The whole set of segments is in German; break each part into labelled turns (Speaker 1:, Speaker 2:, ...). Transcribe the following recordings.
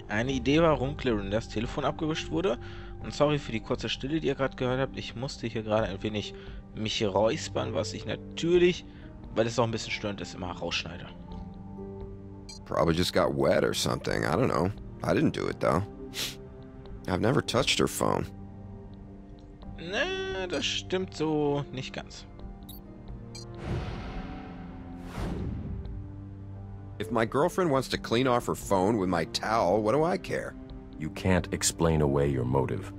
Speaker 1: Eine Idee, warum Clarindas Telefon abgewischt wurde. Und sorry für die kurze Stille, die ihr gerade gehört habt. Ich musste hier gerade ein wenig mich räuspern, was ich natürlich, weil es auch ein bisschen störend ist, immer rausschneide.
Speaker 2: Probably just got wet or something. I don't know. I didn't do it though. I've never touched her phone.
Speaker 1: Ne, das stimmt so nicht ganz.
Speaker 2: If my girlfriend wants to clean off her phone with my towel, what do I care?
Speaker 3: You can't explain away your motive.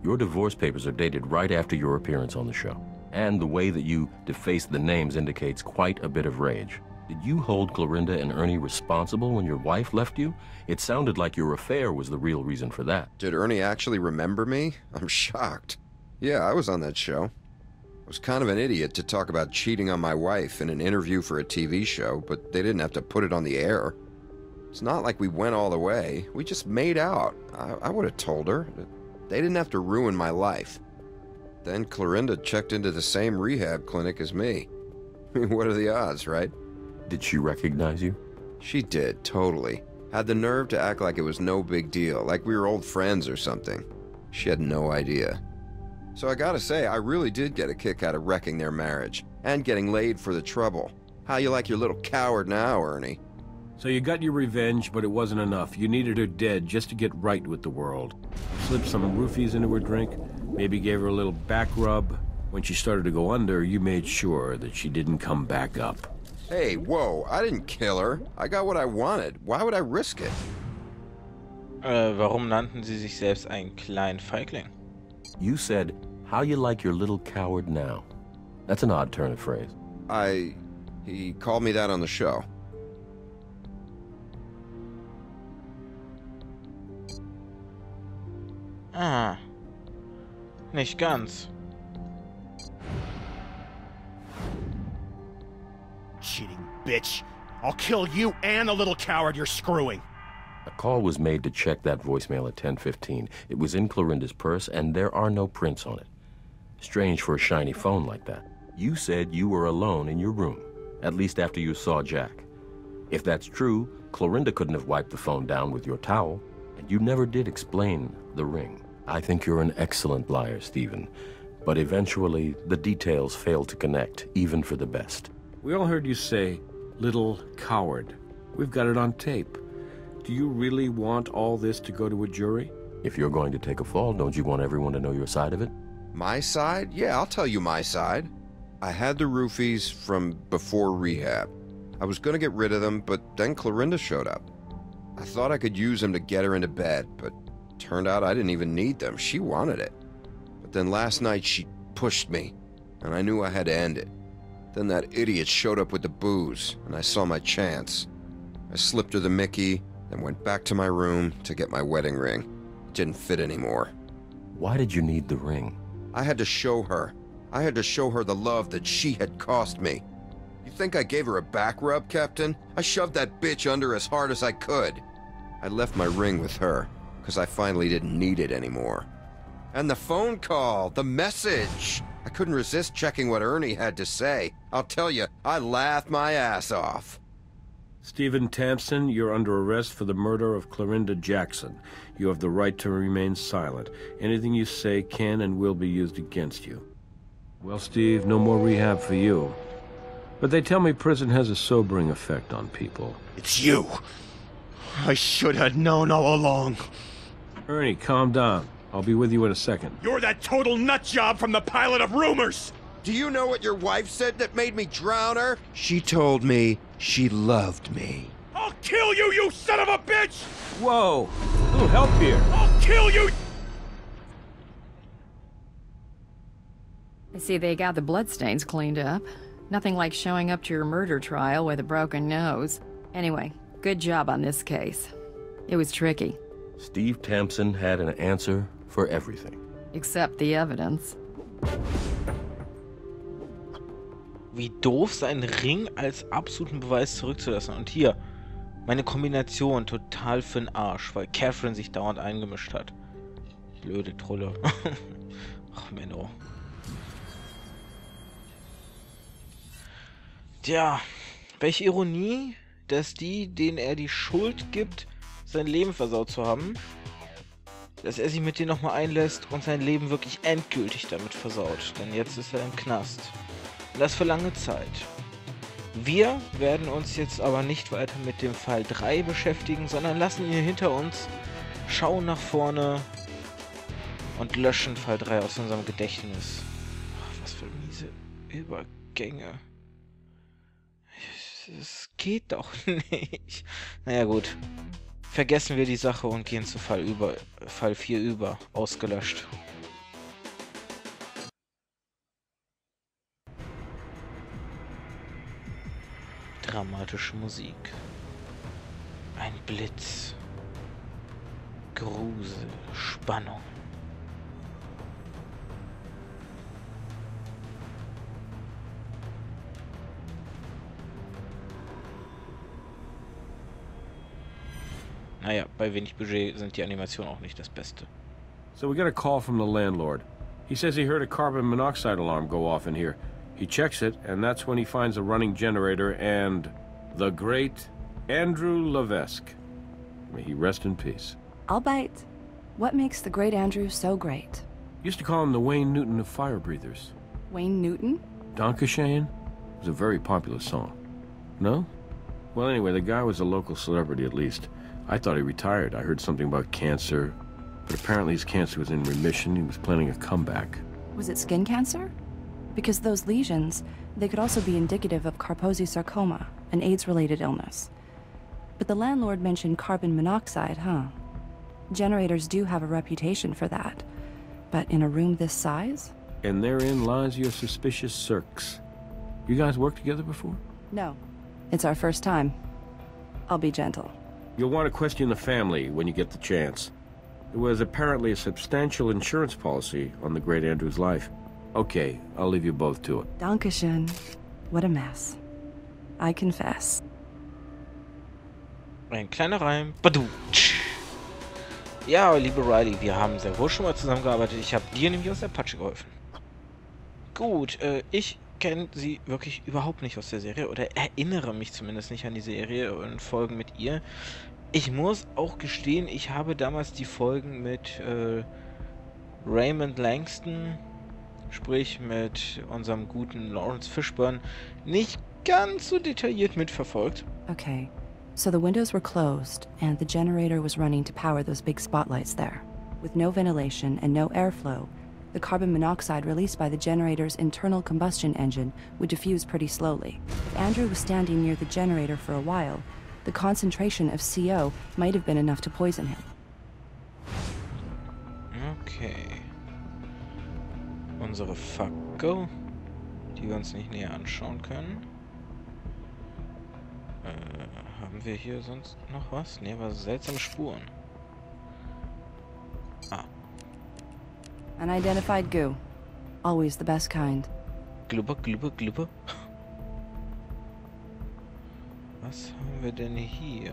Speaker 3: Your divorce papers are dated right after your appearance on the show. And the way that you defaced the names indicates quite a bit of rage. Did you hold Clorinda and Ernie responsible when your wife left you? It sounded like your affair was the real reason for that.
Speaker 2: Did Ernie actually remember me? I'm shocked. Yeah, I was on that show. I was kind of an idiot to talk about cheating on my wife in an interview for a TV show, but they didn't have to put it on the air. It's not like we went all the way. We just made out. I would have told her. They didn't have to ruin my life. Then Clorinda checked into the same rehab clinic as me. I mean, what are the odds, right?
Speaker 3: Did she recognize you?
Speaker 2: She did, totally. Had the nerve to act like it was no big deal, like we were old friends or something. She had no idea. So I gotta say, I really did get a kick out of wrecking their marriage, and getting laid for the trouble. How you like your little coward now, Ernie?
Speaker 4: So you got your revenge, but it wasn't enough. You needed her dead just to get right with the world. Slipped some roofies into her drink, maybe gave her a little back rub. When she started to go under, you made sure that she didn't come back up.
Speaker 2: Hey, whoa, I didn't kill her. I got what I wanted. Why would I risk it?
Speaker 1: Warum nannten sie sich selbst einen kleinen Feigling?
Speaker 3: You said, how you like your little coward now. That's an odd turn of phrase.
Speaker 2: He called me that on the show.
Speaker 1: Ah, nicht ganz.
Speaker 5: Cheating bitch. I'll kill you and the little coward you're screwing.
Speaker 3: A call was made to check that voicemail at 10:15. It was in Clorinda's purse, and there are no prints on it. Strange for a shiny phone like that. You said you were alone in your room, at least after you saw Jack. If that's true, Clorinda couldn't have wiped the phone down with your towel, and you never did explain the ring. I think you're an excellent liar, Stephen, but eventually the details fail to connect, even for the best.
Speaker 4: We all heard you say, little coward. We've got it on tape. Do you really want all this to go to a jury?
Speaker 3: If you're going to take a fall, don't you want everyone to know your side of it?
Speaker 2: My side? Yeah, I'll tell you my side. I had the roofies from before rehab. I was gonna get rid of them, but then Clorinda showed up. I thought I could use them to get her into bed, but turned out I didn't even need them. She wanted it. But then last night she pushed me, and I knew I had to end it. Then that idiot showed up with the booze, and I saw my chance. I slipped her the Mickey, then went back to my room to get my wedding ring. It didn't fit anymore.
Speaker 3: Why did you need the ring?
Speaker 2: I had to show her. I had to show her the love that she had cost me. You think I gave her a back rub, Captain? I shoved that bitch under as hard as I could. I left my ring with her, because I finally didn't need it anymore. And the phone call, the message. I couldn't resist checking what Ernie had to say. I'll tell you, I laughed my ass off.
Speaker 4: Stephen Tampson, you're under arrest for the murder of Clorinda Jackson. You have the right to remain silent. Anything you say can and will be used against you. Well, Steve, no more rehab for you. But they tell me prison has a sobering effect on people.
Speaker 5: It's you. I should have known all along.
Speaker 4: Ernie, calm down. I'll be with you in a second.
Speaker 5: You're that total nutjob from the pilot of Rumors!
Speaker 2: Do you know what your wife said that made me drown her? She told me she loved me.
Speaker 5: I'll kill you, you son of a bitch!
Speaker 4: Whoa! A little help here.
Speaker 5: I'll kill you!
Speaker 6: I see they got the bloodstains cleaned up. Nothing like showing up to your murder trial with a broken nose. Anyway, good job on this case. It was tricky.
Speaker 3: Steve Tampson had an answer for everything.
Speaker 6: Except the evidence.
Speaker 1: Wie doof, seinen Ring als absoluten Beweis zurückzulassen. Und hier, meine Kombination total für'n Arsch, weil Catherine sich dauernd eingemischt hat. Blöde Trulle. Ach, Menno. Tja, welche Ironie, dass die, denen er die Schuld gibt, sein Leben versaut zu haben, dass er sich mit dir nochmal einlässt und sein Leben wirklich endgültig damit versaut. Denn jetzt ist er im Knast. Und das für lange Zeit. Wir werden uns jetzt aber nicht weiter mit dem Fall 3 beschäftigen, sondern lassen ihn hinter uns, schauen nach vorne und löschen Fall 3 aus unserem Gedächtnis. Ach, was für miese Übergänge. Es geht doch nicht. Naja gut. Vergessen wir die Sache und gehen zu Fall 4 über. Ausgelöscht. Dramatische Musik. Ein Blitz. Grusel. Spannung. Naja, bei wenig Budget sind die Animationen auch nicht das Beste.
Speaker 4: So we got a call from the landlord. He says he heard a carbon monoxide alarm go off in here. He checks it, and that's when he finds a running generator and the great Andrew Levesque. May he rest in peace.
Speaker 7: I'll bite. What makes the great Andrew so great?
Speaker 4: Used to call him the Wayne Newton of fire breathers.
Speaker 7: Wayne Newton?
Speaker 4: Dankeschön was a very popular song. No? Well, anyway, the guy was a local celebrity at least. I thought he retired. I heard something about cancer, but apparently his cancer was in remission. He was planning a comeback.
Speaker 7: Was it skin cancer? Because those lesions, they could also be indicative of Kaposi sarcoma, an AIDS-related illness. But the landlord mentioned carbon monoxide, huh? Generators do have a reputation for that. But in a room this size?
Speaker 4: And therein lies your suspicious circs. You guys worked together before?
Speaker 7: No. It's our first time. I'll be gentle.
Speaker 4: You'll want to question the family when you get the chance. There was apparently a substantial insurance policy on the great Andrew's life. Okay, I'll leave you both to it.
Speaker 7: Dankeschön. What a mess. I confess.
Speaker 1: Ein kleiner Reim. Badutsch. Ja, liebe Riley, wir haben sehr wohl schon mal zusammengearbeitet. Ich habe dir nämlich aus der Patsche geholfen. Gut, ich kenne sie wirklich überhaupt nicht aus der Serie oder erinnere mich zumindest nicht an die Serie und Folgen mit ihr. Ich muss auch gestehen, ich habe damals die Folgen mit Raymond Langston, sprich mit unserem guten Lawrence Fishburne, nicht ganz so detailliert mitverfolgt.
Speaker 7: Okay, so the windows were closed and the generator was running to power those big spotlights there. With no ventilation and no airflow, the carbon monoxide released by the generator's internal combustion engine would diffuse pretty slowly. If Andrew was standing near the generator for a while, the concentration of CO might have been enough to poison him.
Speaker 1: Okay. Unsere Fackel, die wir uns nicht näher anschauen können. Haben wir hier sonst noch was? Ne, aber seltsame Spuren. Ah.
Speaker 7: Unidentified goo. Always the best kind.
Speaker 1: Glubber, glubber, glubber. Was haben wir denn hier?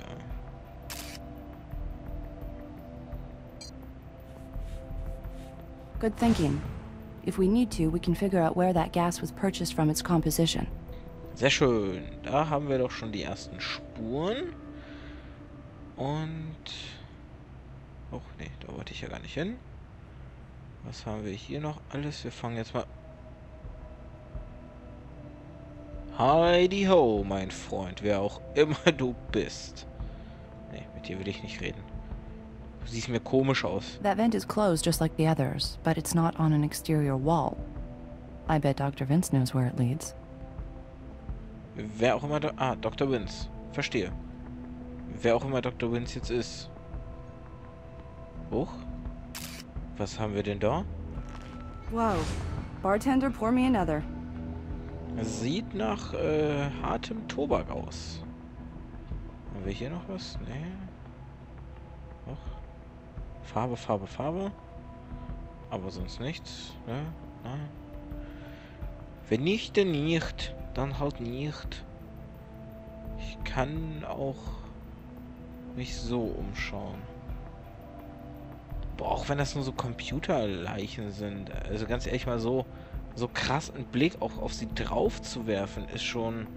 Speaker 7: Good thinking. If we need to, we can figure out where that gas was purchased from its composition.
Speaker 1: Sehr schön. Da haben wir doch schon die ersten Spuren. Und... Och nee, da wollte ich ja gar nicht hin. Was haben wir hier noch alles? Wir fangen jetzt mal... Heidi ho, mein Freund, wer auch immer du bist. Nee, mit dir will ich nicht reden. Du siehst mir komisch aus.
Speaker 7: That vent is closed just like the others, but it's not on an exterior wall. I bet Dr. Vince knows where it leads.
Speaker 1: Wer auch immer... Dr. Vince. Verstehe. Wer auch immer Dr. Vince jetzt ist. Hoch. Was haben wir denn da?
Speaker 7: Whoa. Bartender, pour me another.
Speaker 1: Sieht nach hartem Tobak aus. Haben wir hier noch was? Nee. Doch. Farbe, Farbe, Farbe. Aber sonst nichts. Ne? Nein. Wenn nicht, dann nicht. Dann halt nicht. Ich kann auch mich so umschauen. Boah, auch wenn das nur so Computerleichen sind. Also ganz ehrlich mal so krass einen Blick auch auf sie drauf zu werfen, ist schon,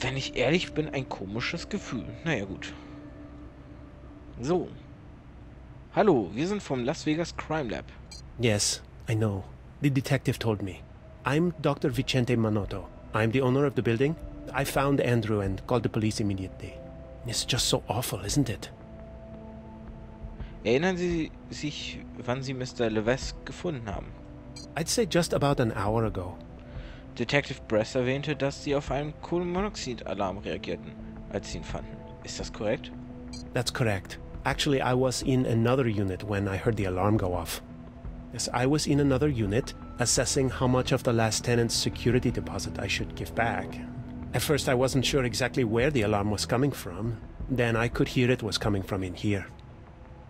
Speaker 1: wenn ich ehrlich bin, ein komisches Gefühl. Naja gut. So. Hallo, wir sind vom Las Vegas Crime Lab.
Speaker 8: Yes, I know. The detective told me. I'm Dr. Vicente Manotto. I'm the owner of the building. I found Andrew and called the police immediately. It's just so awful, isn't it?
Speaker 1: Erinnern Sie sich, wann Sie Mr. Levesque gefunden haben?
Speaker 8: I'd say just about an hour ago.
Speaker 1: Detective Bress erwähnte, dass Sie auf einen Kohlenmonoxid-Alarm reagierten, als Sie ihn fanden. Ist das korrekt?
Speaker 8: That's correct. Actually, I was in another unit when I heard the alarm go off. Yes, I was in another unit, assessing how much of the last tenant's security deposit I should give back. At first, I wasn't sure exactly where the alarm was coming from. Then I could hear it was coming from in here.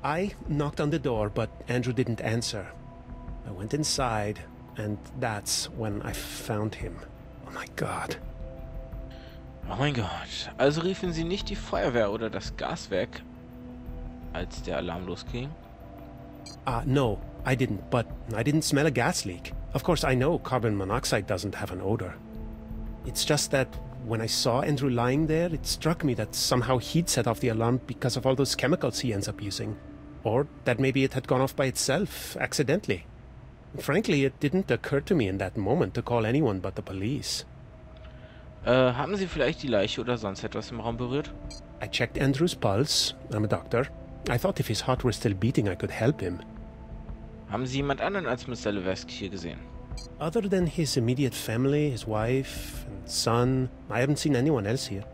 Speaker 8: I knocked on the door, but Andrew didn't answer. I went inside, and that's when I found him. Oh my God.
Speaker 1: Oh mein Gott. Also riefen Sie nicht die Feuerwehr oder das Gaswerk, als der Alarm losging?
Speaker 8: No, I didn't, but I didn't smell a gas leak. Of course, I know carbon monoxide doesn't have an odor. It's just that when I saw Andrew lying there, it struck me that somehow he'd set off the alarm because of all those chemicals he ends up using. Or that maybe it had gone off by itself, accidentally. Frankly, it didn't occur to me in that moment to call anyone but the police.
Speaker 1: Haben Sie vielleicht die Leiche oder sonst etwas im Raum berührt?
Speaker 8: I checked Andrew's pulse. I'm a doctor. I thought if his heart were still beating, I could help him.
Speaker 1: Haben Sie jemand anderen als Mr. Levesque hier gesehen?
Speaker 8: Other than his immediate family, his wife and son, I haven't seen anyone else here.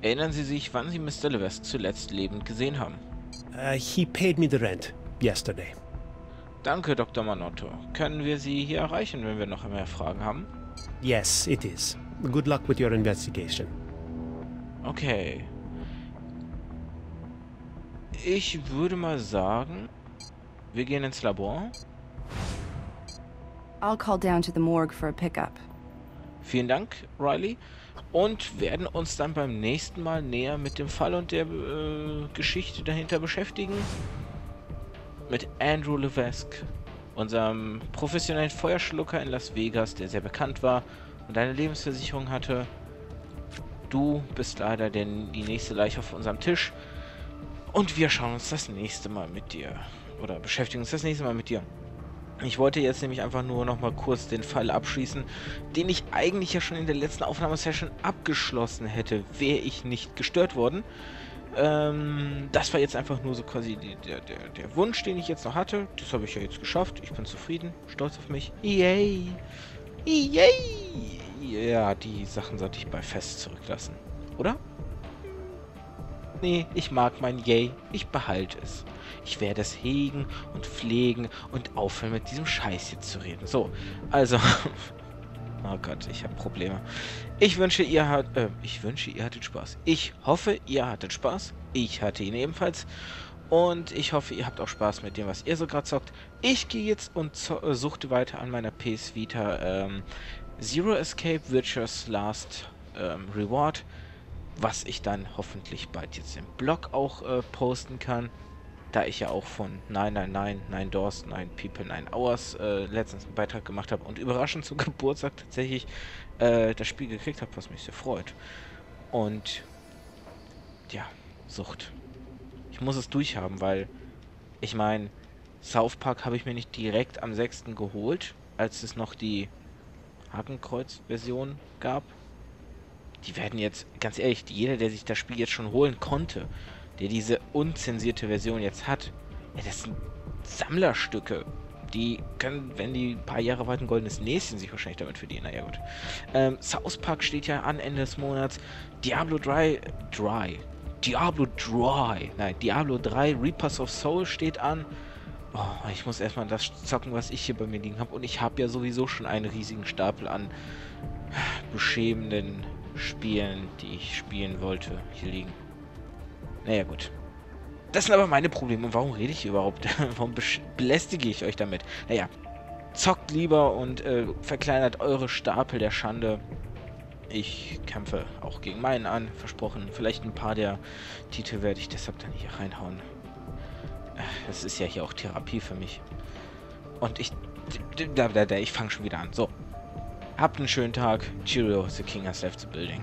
Speaker 1: Erinnern Sie sich, wann Sie Mr. Levesque zuletzt lebend gesehen haben?
Speaker 8: He paid me the rent yesterday.
Speaker 1: Danke, Dr. Manotto. Können wir Sie hier erreichen, wenn wir noch mehr Fragen haben?
Speaker 8: Yes, it is. Good luck with your investigation.
Speaker 1: Okay. Ich würde mal sagen, wir gehen ins Labor.
Speaker 7: I'll call down to the morgue for a pickup.
Speaker 1: Vielen Dank, Riley. Und werden uns dann beim nächsten Mal näher mit dem Fall und der Geschichte dahinter beschäftigen. Mit Andrew Levesque, unserem professionellen Feuerschlucker in Las Vegas, der sehr bekannt war und eine Lebensversicherung hatte. Du bist leider die nächste Leiche auf unserem Tisch. Und wir schauen uns das nächste Mal mit dir. Oder beschäftigen uns das nächste Mal mit dir. Ich wollte jetzt nämlich einfach nur noch mal kurz den Fall abschließen, den ich eigentlich ja schon in der letzten Aufnahmesession abgeschlossen hätte, wäre ich nicht gestört worden. Das war jetzt einfach nur so quasi der Wunsch, den ich jetzt noch hatte. Das habe ich ja jetzt geschafft. Ich bin zufrieden, stolz auf mich. Yay! Yay! Ja, die Sachen sollte ich bei Fest zurücklassen. Oder? Nee, ich mag mein Yay. Ich behalte es. Ich werde es hegen und pflegen und aufhören mit diesem Scheiß jetzt zu reden. So, also... Oh Gott, ich habe Probleme. Ich wünsche, ihr hattet Spaß. Ich hoffe, ihr hattet Spaß. Ich hatte ihn ebenfalls. Und ich hoffe, ihr habt auch Spaß mit dem, was ihr so gerade zockt. Ich gehe jetzt und suchte weiter an meiner PS Vita Zero Escape Witcher's Last Reward, was ich dann hoffentlich bald jetzt im Blog auch posten kann. Da ich ja auch von 999, Doors, 9 People, 9 Hours letztens einen Beitrag gemacht habe und überraschend zum Geburtstag tatsächlich das Spiel gekriegt habe, was mich sehr freut. Und ja, Sucht. Ich muss es durchhaben, weil ich meine, South Park habe ich mir nicht direkt am 6. geholt, als es noch die Hakenkreuz-Version gab. Die werden jetzt, ganz ehrlich, jeder, der sich das Spiel jetzt schon holen konnte, der diese unzensierte Version jetzt hat, ja, das sind Sammlerstücke. Die können, wenn die ein paar Jahre weit ein goldenes Näschen sich wahrscheinlich damit verdienen. Naja, gut. South Park steht ja an Ende des Monats. Diablo 3 Reapers of Soul steht an. Oh, ich muss erstmal das zocken, was ich hier bei mir liegen habe. Und ich habe ja sowieso schon einen riesigen Stapel an beschämenden Spielen, die ich spielen wollte, hier liegen. Naja, gut. Das sind aber meine Probleme. Und warum rede ich hier überhaupt? Warum belästige ich euch damit? Naja, zockt lieber und verkleinert eure Stapel der Schande. Ich kämpfe auch gegen meinen an, versprochen. Vielleicht ein paar der Titel werde ich deshalb dann hier reinhauen. Das ist ja hier auch Therapie für mich. Und ich fange schon wieder an. So. Habt einen schönen Tag. Cheerio, the king has left the building.